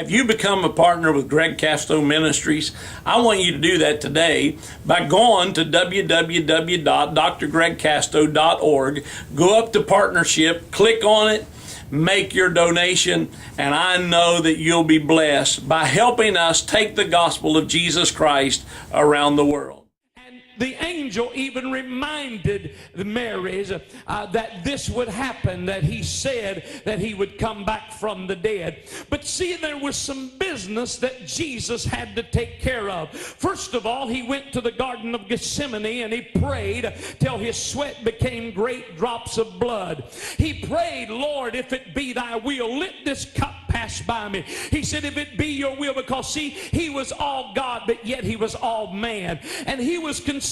Have you become a partner with Greg Casto Ministries? I want you to do that today by going to www.drgregcasto.org. Go up to partnership, click on it, make your donation, and I know that you'll be blessed by helping us take the gospel of Jesus Christ around the world. The angel even reminded Mary that this would happen, that he said that he would come back from the dead. But see, there was some business that Jesus had to take care of. First of all, he went to the Garden of Gethsemane and he prayed till his sweat became great drops of blood. He prayed, Lord, if it be thy will, let this cup pass by me. He said, if it be your will, because see, he was all God, but yet he was all man. And he was concerned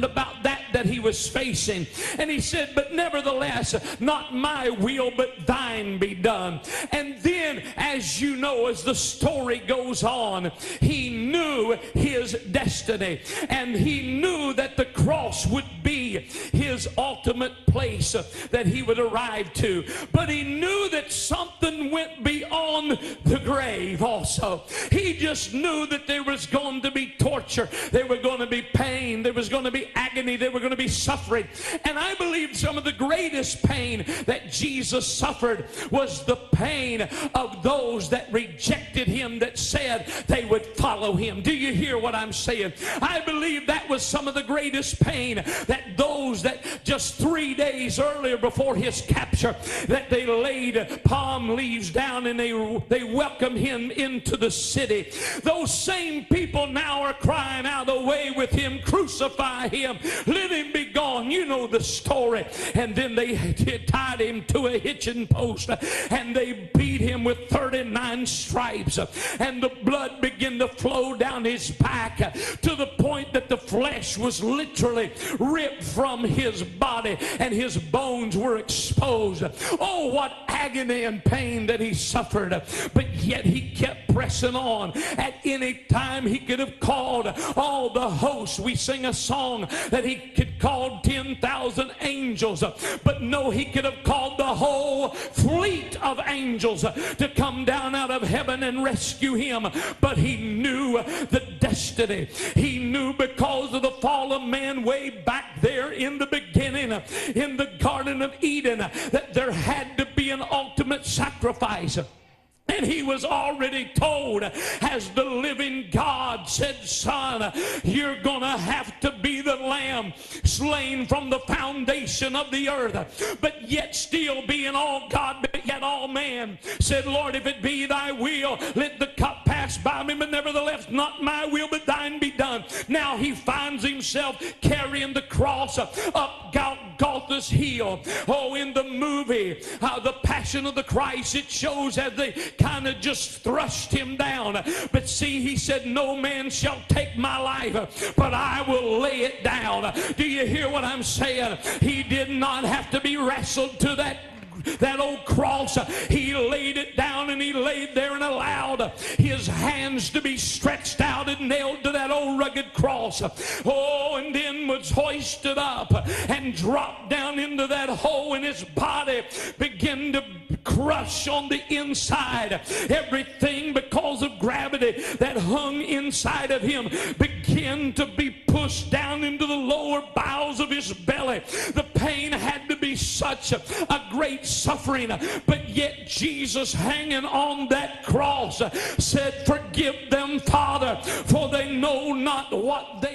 about that he was facing. And he said, but nevertheless, not my will, but thine be done. And then, as you know, as the story goes on, he knew his destiny. And he knew that the cross would be his ultimate place that he would arrive to. But he knew that something went beyond the grave also. He just knew that there was going to be torture. There were going to be pain. There was going to be agony. There were going to be suffering. And I believe some of the greatest pain that Jesus suffered was the pain of those that rejected him, that said they would follow him. Do you hear what I'm saying? I believe that was some of the greatest pain, that those that just 3 days earlier before his capture, that they laid palm leaves down and they welcomed him into the city. Those same people now are crying out, away with him, crucify him, let him be gone. You know the story. And then they tied him to a hitching post and they beat him with 39 stripes, and the blood began to flow down his back to the point that the flesh was literally ripped from his body and his bones were exposed. Oh, what agony and pain that he suffered, but yet he kept pressing on. At any time he could have called all the hosts. We sing a song that he could call 10,000 angels, but no, he could have called the whole fleet of angels to come down out of heaven and rescue him. But he knew the destiny. He knew, because of the fall of man way back there in the beginning, in the Garden of Eden, that there had to be an ultimate sacrifice. And he was already told, as the living God said, son, you're going to have to be the lamb slain from the foundation of the earth. But yet still being all God, but yet all man, said, Lord, if it be thy will, let the cup pass by me, but nevertheless not my will, but thine be done. Now he finds himself carrying the cross up Golgotha's hill. Oh, in the movie, The Passion of the Christ, it shows as they kind of just thrust him down. But see, he said, no man shall take my life, but I will lay it down. Do you hear what I'm saying? He did not have to be wrestled to that old cross. He laid it down, and he laid there and allowed his hands to be stretched out and nailed to that old rugged cross. Oh, and then was hoisted up and dropped down into that hole, and his body began to crush on the inside. Everything, because of gravity that hung inside of him, began to be pushed down into the lower bowels of his belly. The pain had to be such a great suffering, but yet Jesus, hanging on that cross, said, forgive them, Father, for they know not what they